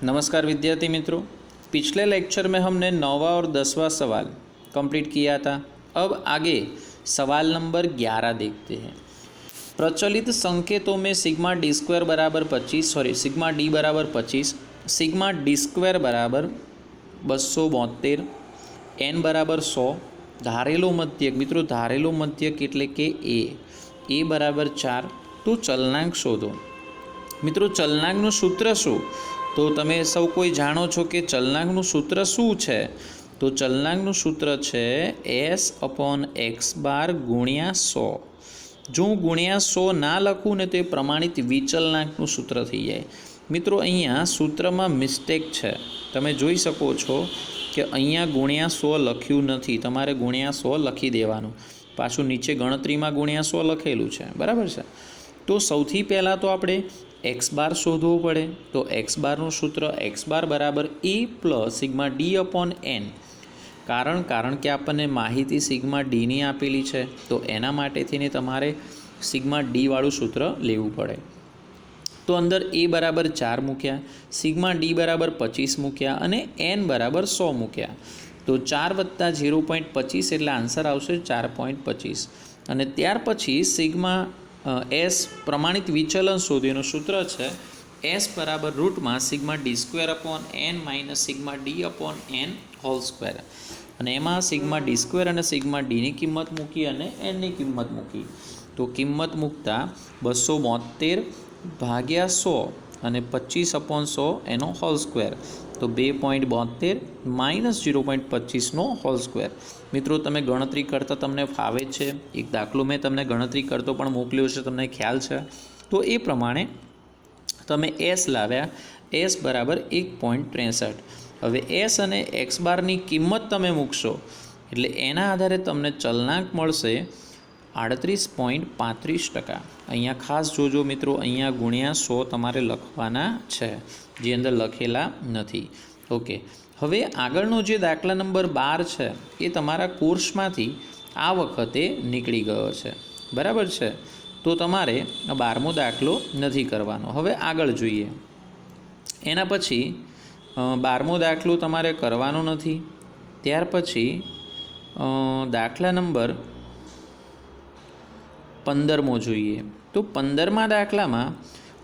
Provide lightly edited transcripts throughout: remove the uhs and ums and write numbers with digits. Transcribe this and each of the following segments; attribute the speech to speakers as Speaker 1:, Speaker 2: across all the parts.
Speaker 1: नमस्कार विद्यार्थी मित्रों, पिछले लेक्चर में हमने 9वां और 10वां सवाल कंप्लीट किया था। अब आगे सवाल नंबर 11 देखते हैं। प्रचलित संकेतों में सिग्मा डी स्क्वायर बराबर 25 सिग्मा डी बराबर 25, सिग्मा डी स्क्वायर बराबर 272, एन बराबर 100, धारेलो मध्यक मित्रों धारेलो मध्यक एटले के ए बराबर 4। तो चलनांक शोधो। मित्रों चलनांकનું सूत्र શું? तो तमे सौ कोई जाणो छो कि चलनांकનું सूत्र शुं छे? तो चलनांकનું सूत्र छे S/x² गुण્યા 100। जो गुण્યા 100 ना लखूँ ने तो ये प्रमाणित विचलनांकનું सूत्र थी जाए। मित्रों अहींया सूत्र में मिस्टेक है, तमे जोई शको छो कि अहींया गुण્યા 100 लख्युं नथी। तमारे गुण્યા 100 लखी देवानुं, पाछुं नीचे गणतरी में गुण્યા 100 लखेलुं छे, बराबर है। तो सौथी पहला तो आपणे x² शोधवो पड़े। तो x² सूत्र x² बराबर ए प्लस सिग्मा d/n। कारण के आपने माहिती सिग्मा डी नी आपेली है, तो एना माटे थीने तमारे सिग्मा डी वाळुं सूत्र लेवुं पड़े। तो अंदर ए बराबर 4 मूक्या, सिग्मा डी बराबर 25 मूक्या अने n बराबर 100 मूक्या। तो 4 + 0.25 एटले आंसर आवशे 4.25। अने त्यार पछी सिग्मा एस प्रमाणित विचलन शोधीनुं सूत्र है एस बराबर रूट में sigma d² - sigma d/n whole square. अने एमां सिग्मा d² अने सिग्मा डी नी किंमत मूकी अने n नी किंमत मूकी। तो किंमत मूकता 272 भाग्या 100 अने 25/100 एनो होल स्क्वेर। तो 2.72 - 0.25 नो होल स्क्वेर। मित्रों तमे गणतरी करता तमने फावे छे। एक दाखलो मैं तमने गणतरी करतो पण मोकल्यो छे, तमने ख्याल छे। तो ए प्रमाणे तमे एस लाव्या, एस बराबर 1.63। हवे एस अने x² नी किंमत तमे मूकशो एटले एना आधारे तमने चलनांक मळशे 38.35%। अहींया खास जोजो मित्रों, अहींया गुण્યા 100 तमारे लखवाना छे, जे अंदर लखेला नथी। ओके, हवे आगळनो जे दाखला नंबर 12 छे ए तमारा कोर्समांथी आ वखते निकળી गयो छे, बराबर छे। तो तमारे 12मो दाखलो नथी करवानो। हवे आगळ जोईए। एना पछी 12मो दाखलो तमारे करवानो नथी। त्यार पछी दाखला नंबर 15मो जोईए। तो 15मा दाखलामां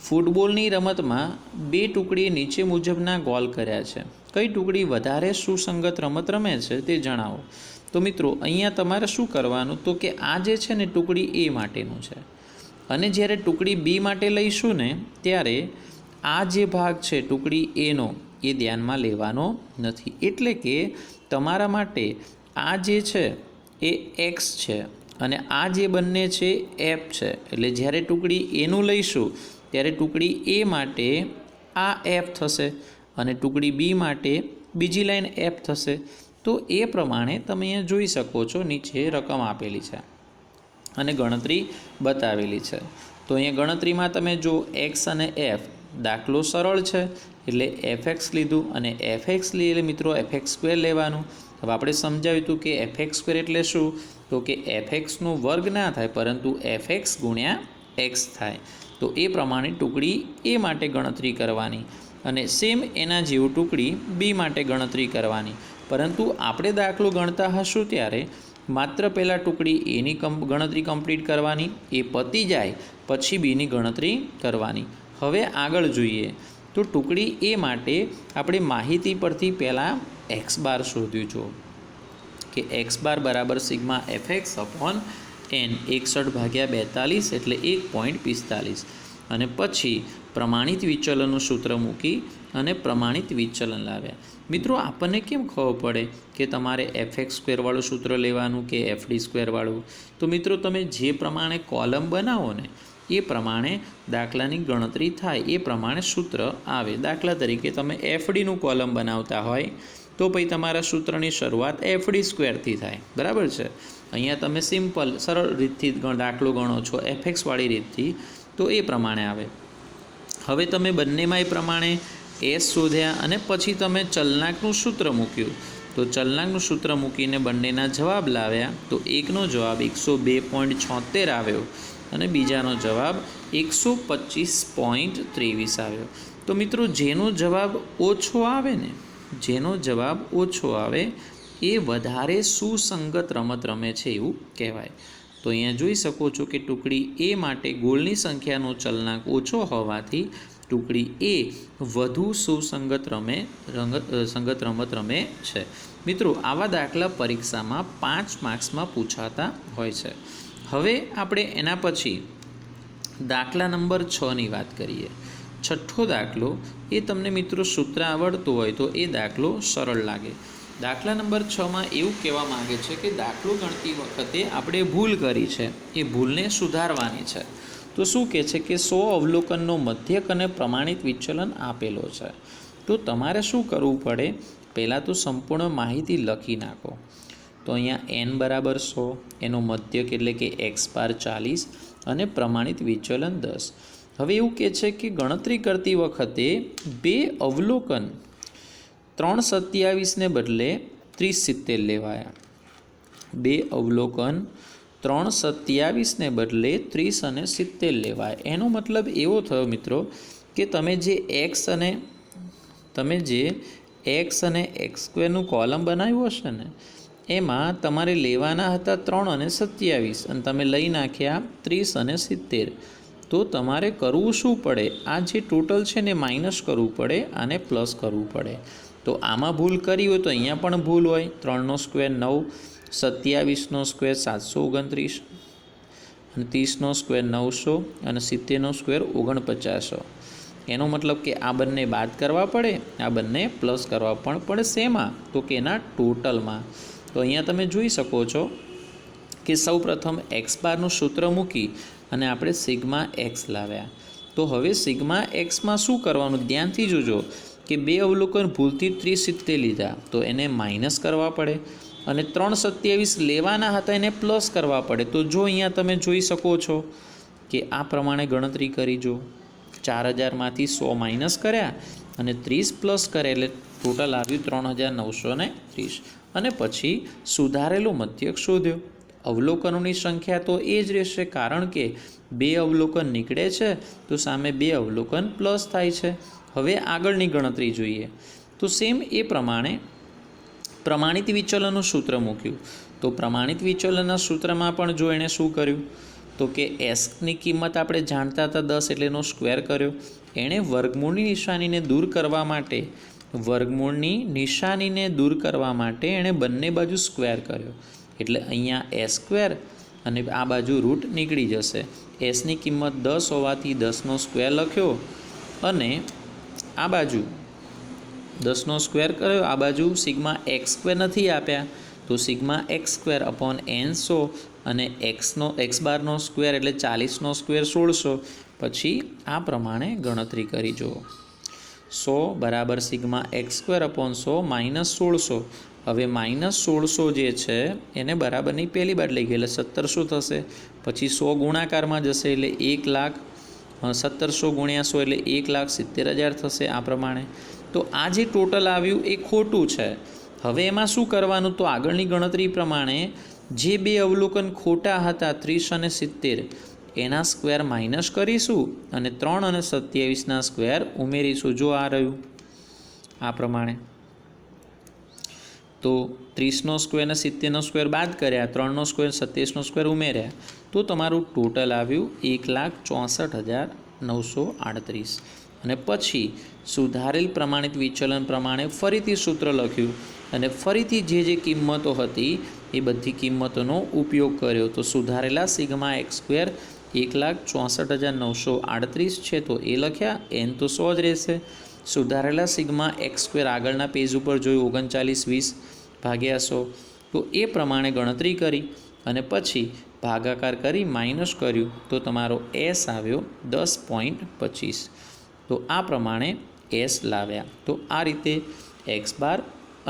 Speaker 1: फूटबॉलनी रमतमां 2 टुकड़ीए नीचे मुजबना गोल कर्या छे। कई टुकड़ी वधारे सुसंगत रमत रमे छे ते जणावो। तो मित्रों अहींया तमारे शुं करवानुं? तो कि आ जे छे ने टुकड़ी ए माटेनुं छे अने ज्यारे टुकड़ी बी माटे लईशुं ने त्यारे आ जे भाग छे टुकड़ी ए नो ए ध्यानमां लेवानो नथी। एटले के तमारा माटे आ जे छे ए एक्स छे अने आ जे बंने छे एफ छे। एटले ज्यारे टुकड़ी ए नुं लईशुं त्यारे टुकड़ी ए माटे आ एफ थशे अने टुकड़ी बी माटे बीजी लाइन एफ थशे। तो ए प्रमाणे तमे अहींया जोई शको छो, नीचे रकम आपेली छे अने गणतरी बतावेली छे। तो अहींया गणतरीमां तमे जो एक्स अने एफ दाखलो सरळ छे एटले fx लीधुं अने fx लीए मित्रों fx² लेवानुं। हवे आपणे समजाव्युं हतुं कि fx² एटले शुं? तो कि fx नो वर्ग ना थाय परंतु fx गुण्या x थाय। तो ए प्रमाणे टुकड़ी ए माटे गणतरी करवानी अने सेम एना जेवुं टुकड़ी बी माटे गणतरी करवानी। परंतु आपणे दाखलो गणता हशुं त्यारे मात्र पहला टुकड़ी ए नी गणतरी कम्प्लीट करवानी, ए पती जाए पछी बी नी गणतरी करवानी। हवे आगळ जोईए। तो टुकड़ी ए माटे आपणे माहिती परथी पहला x² शोध्युं छो कि x² बराबर सिग्मा fx/n 61/42 एटले 1.45 अने पछी प्रमाणित विचलननुं सूत्र मूकी अने प्रमाणित विचलन लाव्या। मित्रों आपने केम खबर पड़े कि तमारे fx² वाळुं सूत्र लेवानुं कि fd² वाळुं? तो मित्रों तमे जे प्रमाणे कॉलम बनावो ने ए प्रमाणे दाखलानी गणतरी थाय, ए प्रमाणे सूत्र आवे। दाखला तरीके तमे fd नुं कॉलम बनावता होय तो पछी तमारा सूत्रनी शरूआत fd² थी थाय, बराबर छे। अहींया तमे सिम्पल सरळ रीतथी दाखलो गणो छो fx वाળી रीतथी, तो ए प्रमाणे आवे। हवे तमे बंनेमां ए प्रमाणे एस शोध्या अने पछी तमे चलनांकनुं सूत्र मूक्युं। तो चलनांकनुं सूत्र मूकीने बंनेना जवाब लाव्या। तो एकनो जवाब 102.76 आव्यो अने बीजानो जवाब 125.23 आव्यो। તો મિત્રો જેનો જવાબ ઓછો આવે ને, જેનો જવાબ ઓછો આવે એ વધારે સુસંગત રમત રમે છે એવું કહેવાય. તો અહીંયા જોઈ શકો છો કે ટુકડી એ માટે ગોળની સંખ્યાનો ચલનાંક ઓછો હોવાથી ટુકડી એ વધુ સુસંગત સંગત રમત રમે છે. મિત્રો આવા દાખલા પરીક્ષામાં 5 માર્ક્સમાં પૂછાતા હોય છે. હવે આપણે એના પછી દાખલા નંબર 6ની વાત કરીએ. છઠ્ઠો દાખલો એ તમને મિત્રો સૂત્ર આવડતું હોય તો એ દાખલો સરળ લાગે. દાખલા નંબર 6માં એવું કહેવા માગે છે કે દાખલો ગણતી વખતે આપણે ભૂલ કરી છે, એ ભૂલને સુધારવાની છે. તો શું કહે છે કે 100 અવલોકનનો મધ્યક અને પ્રમાણિત વિચલન આપેલો છે. તો તમારે શું કરવું પડે, પહેલાં તો સંપૂર્ણ માહિતી લખી નાખો. તો અહીંયા n બરાબર 100, એનો મધ્યક એટલે કે x બાર 40 અને પ્રમાણિત વિચલન 10. હવે એવું કહે છે કે ગણતરી કરતી વખતે 2 અવલોકન 327ને બદલે 3070 લેવાયા. 2 અવલોકન 327ને બદલે 30 અને 70 લેવાય. એનો મતલબ એવો થયો મિત્રો કે તમે જે એક્સ અને x² કોલમ બનાવ્યું હશે ને, એમાં તમારે લેવાના હતા 3 અને 27 અને તમે લઈ નાખ્યા 30 અને 70. તો તમારે કરવું શું પડે, આ જે ટોટલ છે ને માઇનસ કરવું પડે અને પ્લસ કરવું પડે. તો આમાં ભૂલ કરી હોય તો અહીંયા પણ ભૂલ હોય. 3નો સ્ક્વેર 9, 27નો સ્ક્વેર 729 અને 30નો સ્ક્વેર 900 અને 70નો સ્ક્વેર 4900. એનો મતલબ કે આ બંને બાદ કરવા પડે, આ બંને પ્લસ કરવા પણ પડે. શેમાં? તો કે એના ટોટલમાં. તો અહીંયા તમે જોઈ શકો છો કે સૌપ્રથમ x બારનું સૂત્ર મૂકી અને આપણે સિગ્મા એક્સ લાવ્યા. તો હવે સિગ્મા એક્સમાં શું કરવાનું, ધ્યાનથી જોજો કે 2 અવલોકન ભૂલથી 3070 લીધા તો એને માઇનસ કરવા પડે અને 327 લેવાના હતા એને પ્લસ કરવા પડે. તો જો અહીંયા તમે જોઈ શકો છો કે આ પ્રમાણે ગણતરી કરી જો, 4000માંથી 100 માઇનસ કર્યા અને 30 પ્લસ કરે એટલે ટોટલ આવ્યું 3930. અને પછી સુધારેલો મધ્યક શોધ્યો. અવલોકનોની સંખ્યા તો એ જ રહેશે, કારણ કે 2 અવલોકન નીકળે છે તો સામે 2 અવલોકન પ્લસ થાય છે. હવે આગળની ગણતરી જોઈએ. તો સેમ એ પ્રમાણે પ્રમાણિત વિચલનનું સૂત્ર મૂક્યું. તો પ્રમાણિત વિચલનના સૂત્રમાં પણ જો એણે શું કર્યું, તો કે એસની કિંમત આપણે જાણતા હતા 10 એટલે એનો સ્ક્વેર કર્યો. એણે વર્ગમૂળની નિશાનીને દૂર કરવા માટે એણે બંને બાજુ સ્ક્વેર કર્યો. એટલે અહીંયા s² અને આ બાજુ રૂટ નીકળી જશે. એસની કિંમત 10 હોવાથી 10નો સ્ક્વેર લખ્યો અને આ બાજુ 10નો સ્ક્વેર કર્યો, આ બાજુ સિગ્મા x² નથી આપ્યા તો સિગ્મા x² અપોન n 100 અને x બારનો સ્ક્વેર એટલે 40નો સ્ક્વેર 1600. પછી આ પ્રમાણે ગણતરી કરી જુઓ. 100 બરાબર સિગ્મા x² અપોન 100 માઇનસ 1600. હવે માઇનસ 1600 જે છે એને બરાબરની પહેલી બાદ લઈ ગઈ એટલે 1700 થશે. પછી 100 ગુણાકારમાં જશે એટલે 1700 ગુણ્યા 100 એટલે 1,70,000 થશે. આ પ્રમાણે તો આ જે ટોટલ આવ્યું એ ખોટું છે. હવે એમાં શું કરવાનું, તો આગળની ગણતરી પ્રમાણે જે 2 અવલોકન ખોટા હતા 30 અને 70 એના સ્ક્વેર માઇનસ કરીશું અને 3 અને 27ના સ્ક્વેર ઉમેરીશું. જો આ રહ્યું આ પ્રમાણે. તો 30નો સ્ક્વેર અને 70નો સ્ક્વેર બાદ કર્યા, 3નો સ્ક્વેર 27નો સ્ક્વેર ઉમેર્યા તો તમારું ટોટલ આવ્યું 1,64,938. અને પછી સુધારેલ પ્રમાણિત વિચલન પ્રમાણે ફરીથી સૂત્ર લખ્યું અને ફરીથી જે કિંમતો હતી એ બધી કિંમતોનો ઉપયોગ કર્યો. તો સુધારેલા સિગ્મા x² 1,64,938 છે તો એ લખ્યા, n તો 100 જ રહેશે. સુધારેલા સિગ્મા x² આગળના પેજ ઉપર જોયું 3920 ભાગ્યા 100. તો એ પ્રમાણે ગણતરી કરી અને પછી ભાગાકાર કરી માઇનસ કર્યું તો તમારો s આવ્યો 10.25. તો આ પ્રમાણે s લાવ્યા. તો આ રીતે x બાર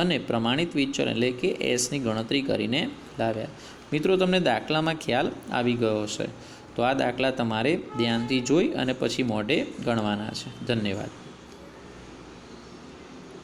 Speaker 1: અને પ્રમાણિત વિચલન એટલે કે એસની ગણતરી કરીને લાવ્યા. મિત્રો તમને દાખલામાં ખ્યાલ આવી ગયો હશે. તો આ દાખલા તમારે ધ્યાનથી જોઈ અને પછી મોઢે ગણવાના છે. ધન્યવાદ.